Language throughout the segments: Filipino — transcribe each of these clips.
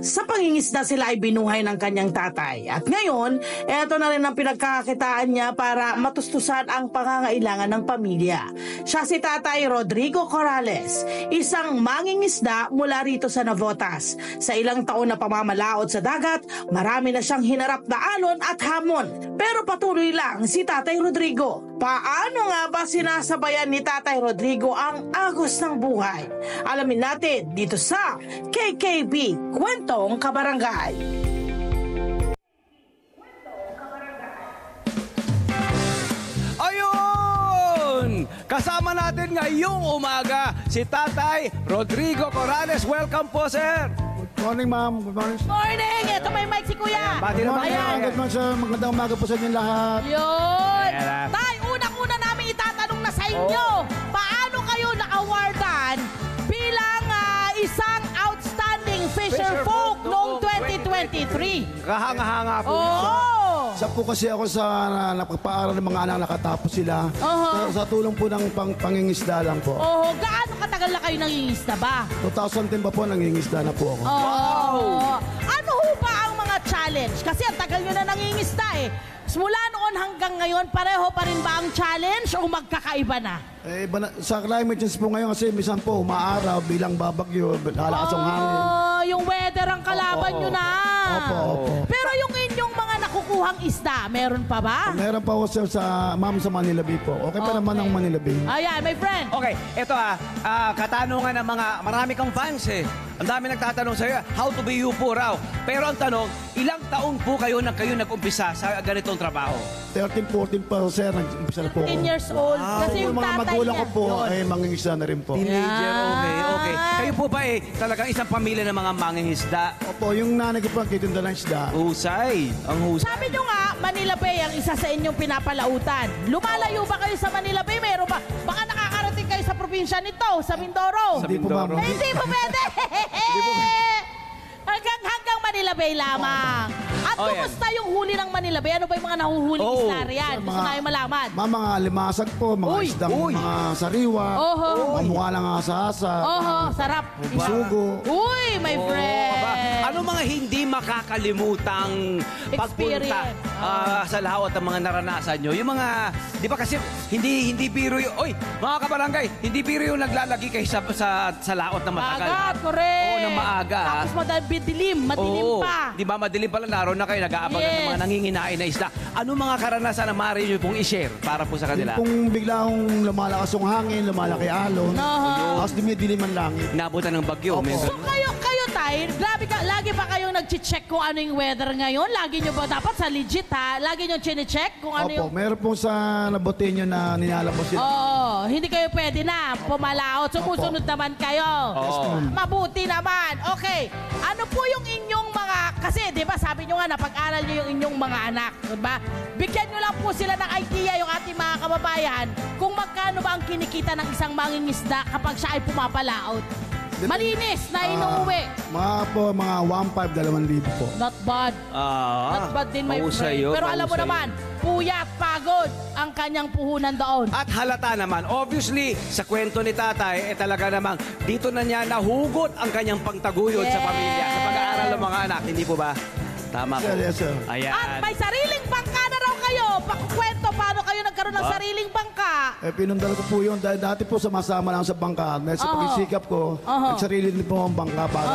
Sa pangingisda sila ay binuhay ng kanyang tatay. At ngayon, eto na rin ang pinagkakakitaan niya para matustusan ang pangangailangan ng pamilya. Siya si Tatay Rodrigo Corrales, isang mangingisda mula rito sa Navotas. Sa ilang taon na pamamalaot sa dagat, marami na siyang hinarap na alon at hamon. Pero patuloy lang si Tatay Rodrigo. Paano nga ba sinasabayan ni Tatay Rodrigo ang agos ng buhay? Alamin natin dito sa KKB Kwentong Kabarangay. Ayun! Kasama natin ngayong umaga si Tatay Rodrigo Corrales. Welcome po, sir! Good morning, ma'am. Good morning. Morning! Ito may mic si Kuya. Bati naman Ayan. Good morning, sir. Magandang umaga po sa inyo lahat. Yun! Ayan. Tay, unang-una namin itatanong na sa inyo, paano kayo na-awardan bilang isang outstanding fisher folk noong 2023? Kahanga-hanga po. Oo! Isa po kasi ako sa napagpaaral ng mga anak, nakatapos sila. Pero sa tulong po ng pangingisda lang po. Oo, gaano katagal na kayo nangingisda ba? 2010 pa po, nangingisda na po ako. Oo. Ano ho ba ang mga challenge? Kasi ang tagal nyo na nangingisda eh. Mula noon hanggang ngayon, pareho pa rin ba ang challenge o magkakaiba na? Sa climate change po ngayon kasi minsan po umaaraw, bilang babagyo, lalakas ang hangin. Yung weather ang kalaban nyo na. Opo. Pero yung inyong mga nakukuhang isda, meron pa ba? Meron pa ako sir sa Manila Bay po. Okay pa naman ang Manila Bay. Ayan, my friend. Okay, ito katanungan ng mga marami kang fans eh. Ang dami nagtatanong sa'yo, how to be you po raw. Pero ang tanong, ilang taon po kayo nag-umpisa sa ganitong trabaho? 13, 14 pa sir, nag-umpisa na po ako. 10 years old. Kasi yung mga tatay magulang ko niya. po ay mangingisda na rin po. Teenager, Yan. okay. Kayo po ba talagang isang pamilya ng mga mangingisda? Opo, yung nanay ko po ang kitinda ng isda. Husay, ang husay. Sabi nyo nga, Manila Bay ang isa sa inyong pinapalautan. Lumalayo ba kayo sa Manila Bay? Meron ba? Baka nakakarating kayo sa probinsya nito, sa Mindoro. Hindi po, ma'am. Eh, hindi po pwede. Hanggang Manila Bay lamang. At kumusta yung huli ng Manila Bay? Ano ba yung mga nahuhuling isda riyan? Gusto na yung malaman. Mga limasag po, mga Uy! isdang mga sariwa, Oho. mga mukha ng asa-asa, Oho, sarap. sugo. Uy, my friend. Ano mga hindi makakalimutang pagpunta Experience. sa lahat ng mga naranasan nyo? Yung mga, di ba kasi hindi biro yung, oy, mga kabarangay, hindi biro yung naglalagi kayo sa laot na matagal. Agad, correct. Oo, ng maaga. Tapos madilim pa. Di ba madilim pala naroon na kayo nag-aabangan ng mga nanginginain na isda. Ano mga karanasan na maaari nyo pong i-share para po sa kanila? Kung bigla akong lumalakas yung hangin, lumalaki alon, tapos dumidilim ang langit. Nabutan ng bagyo. Opo. So kayo tay, grabe ka, lagi ba kayong nag-check kung ano yung weather ngayon? Lagi nyo ba dapat sa legit ha? Lagi nyo chine-check kung ano yung... Opo, meron po sa nabote nyo na nilalabos yun. Oo, hindi kayo pwede na pumalaot. Sumusunod naman kayo. Mabuti naman. Okay, ano po yung inyong mga... Kasi, di ba, sabi nyo nga, napag-aral nyo yung inyong mga anak. Diba? Bigyan nyo lang po sila ng idea, yung ating mga kababayan, kung magkano ba ang kinikita ng isang mangingisda kapag siya ay pumapalaot. Malinis na inuuwi. Mga 1,500, 2,000 po. Not bad. Not bad din, my friend. Pero alam mo naman, puyat, pagod ang kanyang puhunan doon. At halata naman, obviously, sa kwento ni tatay, talaga namang dito na niya nahugot ang kanyang pangtaguyod sa pamilya, sa pag-aaral ng mga anak. Hindi po ba? Tama po. Yes, sir. Ayan. At may sariling bangka na raw kayo. Pakukwento, paano kayo nagkaroon ng sariling bangka? Pinundal ko po yun dahil dati po sumasama lang sa bangka. Dahil sa pagsisikap ko, nagsarili din po ang bangka para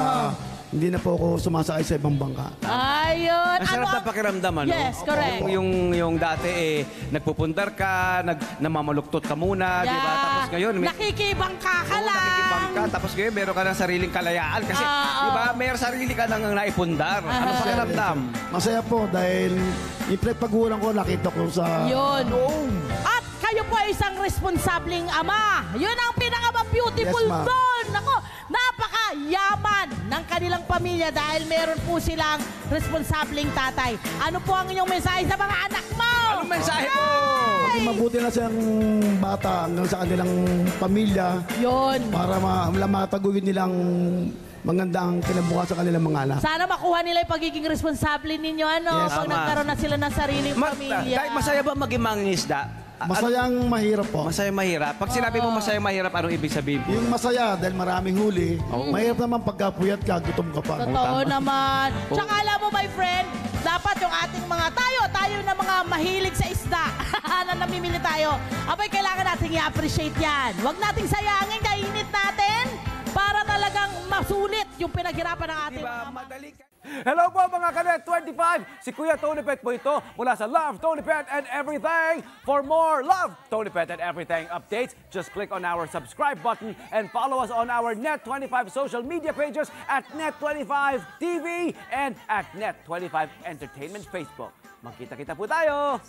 hindi na po ako sumasakay sa ibang bangka. Ayun. Masarap na pakiramdam, ano? Yes, correct. Yung dati, nagpupundar ka, namamaluktot ka muna, di ba? Tapos ngayon, nakikibangka ka lang. nakikibangka, tapos ngayon, meron ka ng sariling kalayaan. Kasi, di ba, may sarili ka nang naipundar. Ano pakiramdam? Masaya po dahil yung paghulang ko, nakita ko sa... Yun. At kayo po ay isang responsableng ama. Yun ang pinaka-beautiful Yes, ma'am. doon. Nako, napaka-yaman ng kanilang pamilya dahil meron po silang responsableng tatay. Ano po ang inyong mensahe sa mga anak mo? Anong mensahe mo? Maging mabuti na siyang bata hanggang sa kanilang pamilya Yun. para mataguyod nilang magandang kinabukasan sa kanilang mga anak. Sana makuha nila yung pagiging responsable ninyo, ano? Yes, pag tama. nagkaroon na sila ng sariling pamilya. Kahit masaya ba maging mangingisda? Masayang mahirap po. Masayang mahirap. Pag sinabi mo masayang mahirap, anong ibig sabihin po? Yung masaya dahil maraming huli, mahirap naman pagkapuyat ka, gutom ka pa. Totoo naman. Tsaka alam mo, my friend, dapat yung ating mga tayo na mga mahilig sa isda na namimili tayo, abay, kailangan natin i-appreciate yan. Huwag nating sayangin, kainit natin para talagang masulit yung pinaghirapan ng ating Diba, mga madali ka. Hello po mga Kanet 25! Si Kuya Tony Pet po ito mula sa Love, Tony Pet and Everything. For more Love, Tony Pet and Everything updates, just click on our subscribe button and follow us on our Net25 social media pages at Net25 TV and at Net25 Entertainment Facebook. Magkita-kita po tayo!